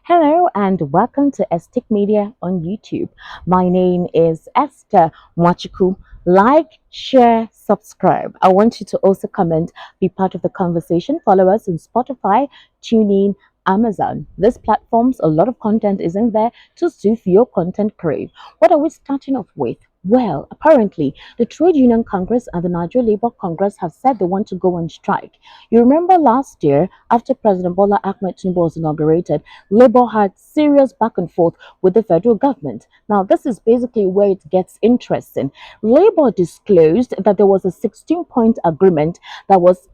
Hello and welcome to EstiQ Media on YouTube. My name is Esther Mwachiku. Like, share, subscribe. I want you to also comment, be part of the conversation. Follow us on Spotify, TuneIn, Amazon. These platforms, a lot of content is in there to suit your content crave. What are we starting off with? Well, apparently, the Trade Union Congress and the Nigeria Labour Congress have said they want to go on strike. You remember last year, after President Bola Ahmed Tinubu was inaugurated, Labour had serious back and forth with the federal government. Now, this is basically where it gets interesting. Labour disclosed that there was a 16-point agreement that was,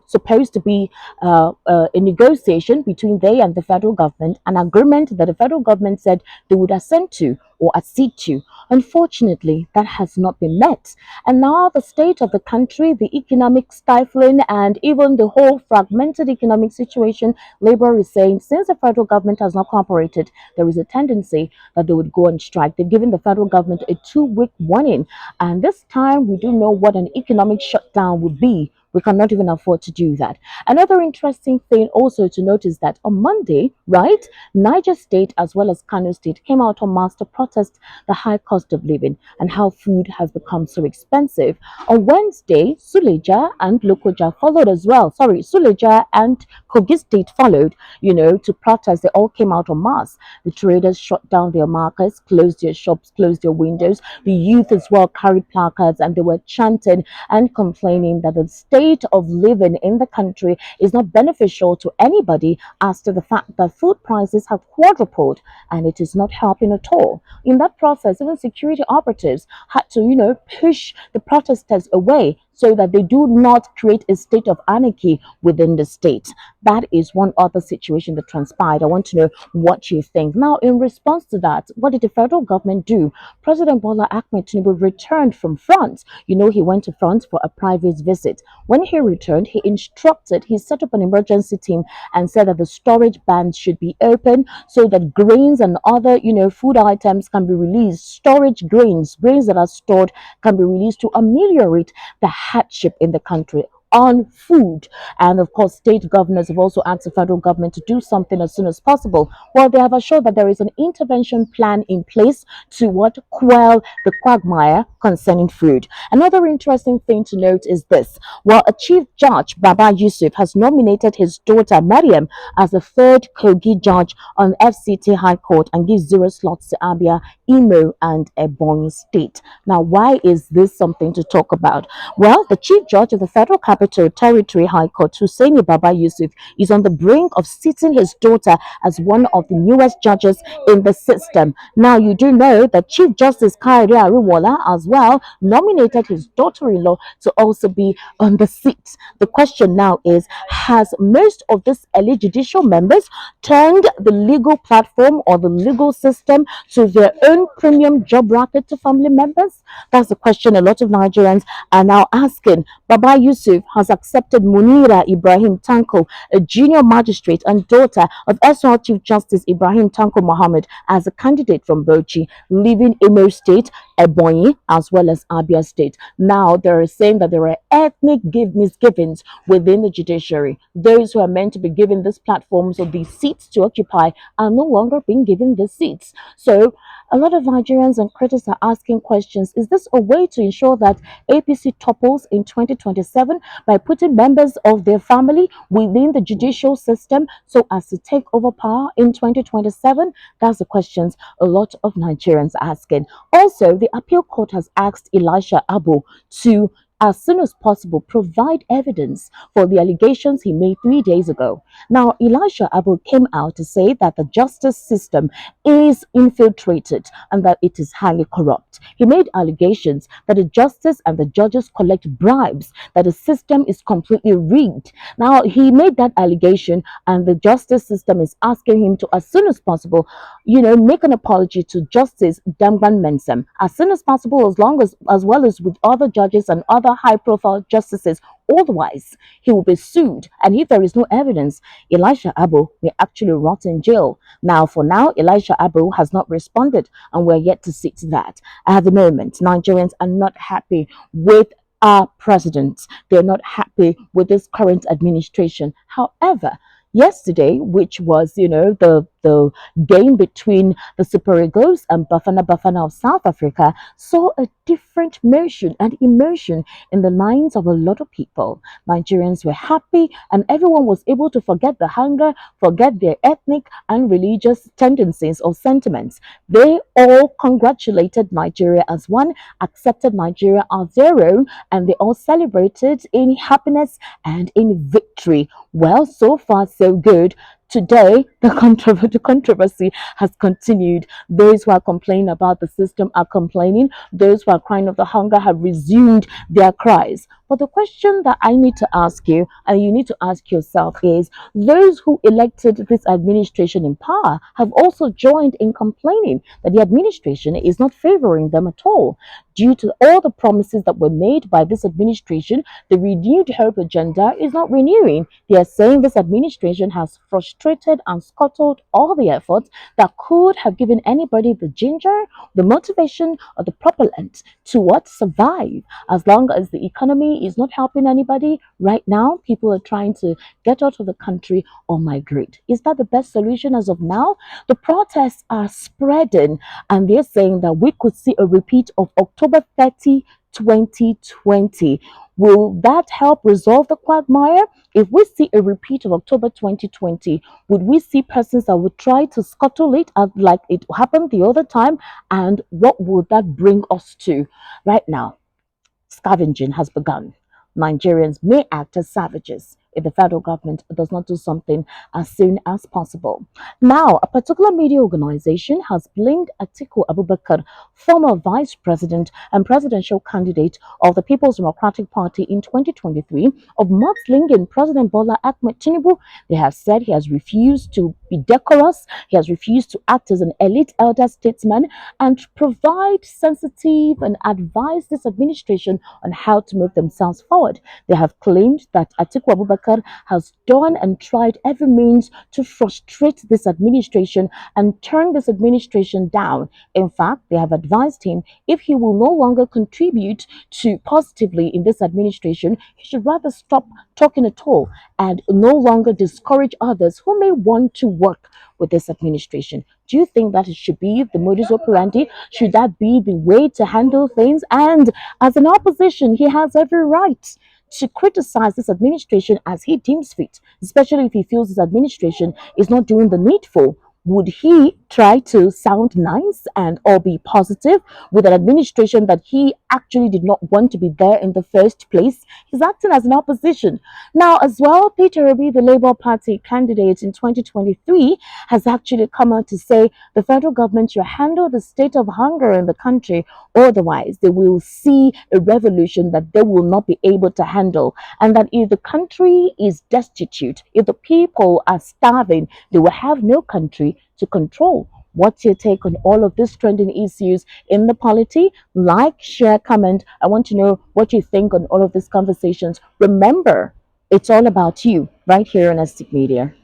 supposed to be a negotiation between they and the federal government, an agreement that the federal government said they would assent to or accede to. Unfortunately, that has not been met. And now the state of the country, the economic stifling, and even the whole fragmented economic situation, Labour is saying since the federal government has not cooperated, there is a tendency that they would go on strike. They've given the federal government a 2-week warning. And this time, we do know what an economic shutdown would be. We cannot even afford to do that. Another interesting thing also to note is that on Monday, right, Niger State as well as Kano State came out on mass to protest the high cost of living and how food has become so expensive. On Wednesday, Suleja and Lokoja followed as well. Sorry, Suleja and Kogi State followed, to protest. They all came out en masse. The traders shut down their markets, closed their shops, closed their windows. The youth as well carried placards and they were chanting and complaining that the state of living in the country is not beneficial to anybody as to the fact that food prices have quadrupled and it is not helping at all. In that process, even security operatives had to, push the protesters away so that they do not create a state of anarchy within the state. That is one other situation that transpired. I want to know what you think. Now, in response to that, what did the federal government do? President Bola Ahmed Tinubu returned from France. He went to France for a private visit. When he returned, he set up an emergency team and said that the storage bands should be open so that grains and other, food items can be released. Storage grains that are stored can be released to ameliorate the hardship in the country on food. And of course, state governors have also asked the federal government to do something as soon as possible. Well, they have assured that there is an intervention plan in place to quell the quagmire concerning food. Another interesting thing to note is this. Well, a chief judge, Baba Yusuf, has nominated his daughter, Mariam, as the third Kogi judge on FCT High Court and gives 0 slots to Abia, Imo, and Ebonyi State. Now, why is this something to talk about? Well, the chief judge of the Federal Capital Territory High Court, Hussaini Baba Yusuf, is on the brink of seating his daughter as one of the newest judges in the system. Now, you do know that Chief Justice Kayode Ariwoola as well nominated his daughter-in-law to also be on the seat. The question now is, has most of these elite judicial members turned the legal platform or the legal system to their own premium job racket to family members? That's the question a lot of Nigerians are now asking. Baba Yusuf has accepted Munira Ibrahim Tanko, a junior magistrate and daughter of SR Chief Justice Ibrahim Tanko Mohammed, as a candidate from Bauchi, leaving Imo State, Ebonyi, as well as Abia State. Now, they are saying that there are ethnic misgivings within the judiciary. Those who are meant to be given these platforms or these seats to occupy are no longer being given the seats. So, a lot of Nigerians and critics are asking questions. Is this a way to ensure that APC topples in 2027 by putting members of their family within the judicial system so as to take over power in 2027? That's the questions a lot of Nigerians are asking. Also, the appeal court has asked Elisha Abu to, as soon as possible, provide evidence for the allegations he made 3 days ago. Now, Elisha Abu came out to say that the justice system is infiltrated and that it is highly corrupt. He made allegations that the justice and the judges collect bribes, that the system is completely rigged. Now, he made that allegation and the justice system is asking him to, as soon as possible, make an apology to Justice Damban Mensem as soon as possible, as well as with other judges and other high-profile justices. Otherwise, he will be sued. And if there is no evidence, Elisha Abu may actually rot in jail. Now, for now, Elisha Abu has not responded, and we're yet to see to that. At the moment, Nigerians are not happy with our president. They're not happy with this current administration. However, yesterday, which was, the the game between the Super Eagles and Bafana Bafana of South Africa saw a different motion and emotion in the minds of a lot of people. Nigerians were happy, and everyone was able to forget the hunger, forget their ethnic and religious tendencies or sentiments. They all congratulated Nigeria as one, accepted Nigeria as their own, and they all celebrated in happiness and in victory. Well, so far, so good. Today, the controversy has continued. Those who are complaining about the system are complaining. Those who are crying of the hunger have resumed their cries. But the question that I need to ask you, and you need to ask yourself, is those who elected this administration in power have also joined in complaining that the administration is not favoring them at all. Due to all the promises that were made by this administration, the renewed hope agenda is not renewing. They are saying this administration has frustrated and scuttled all the efforts that could have given anybody the ginger, the motivation, or the propellant to what survive. As long as the economy is not helping anybody right now, people are trying to get out of the country or migrate. Is that the best solution as of now? The protests are spreading, and they're saying that we could see a repeat of October 30, 2020. Will that help resolve the quagmire? If we see a repeat of October 2020, would we see persons that would try to scuttle it like it happened the other time? And what would that bring us to? Right now, scavenging has begun. Nigerians may act as savages if the federal government does not do something as soon as possible. Now, a particular media organization has blamed Atiku Abubakar, former vice president and presidential candidate of the People's Democratic Party in 2023, of mudslinging President Bola Ahmed Tinubu. They have said he has refused to be decorous, he has refused to act as an elite elder statesman and provide sensitive and advise this administration on how to move themselves forward. They have claimed that Atiku Abubakar has done and tried every means to frustrate this administration and turn this administration down. In fact, they have advised him if he will no longer contribute to positively in this administration, he should rather stop talking at all and no longer discourage others who may want to work with this administration. Do you think that it should be the modus operandi? Should that be the way to handle things? And as an opposition, he has every right to criticize this administration as he deems fit, especially if he feels this administration is not doing the needful. Would he try to sound nice and or be positive with an administration that he actually did not want to be there in the first place? He's acting as an opposition. Now, as well, Peter Obi, the Labour Party candidate in 2023, has actually come out to say the federal government should handle the state of hunger in the country, otherwise they will see a revolution that they will not be able to handle, and that if the country is destitute, if the people are starving, they will have no country to control. What's your take on all of these trending issues in the polity? Like, share, comment. I want to know what you think on all of these conversations. Remember, it's all about you right here on EstiQ Media.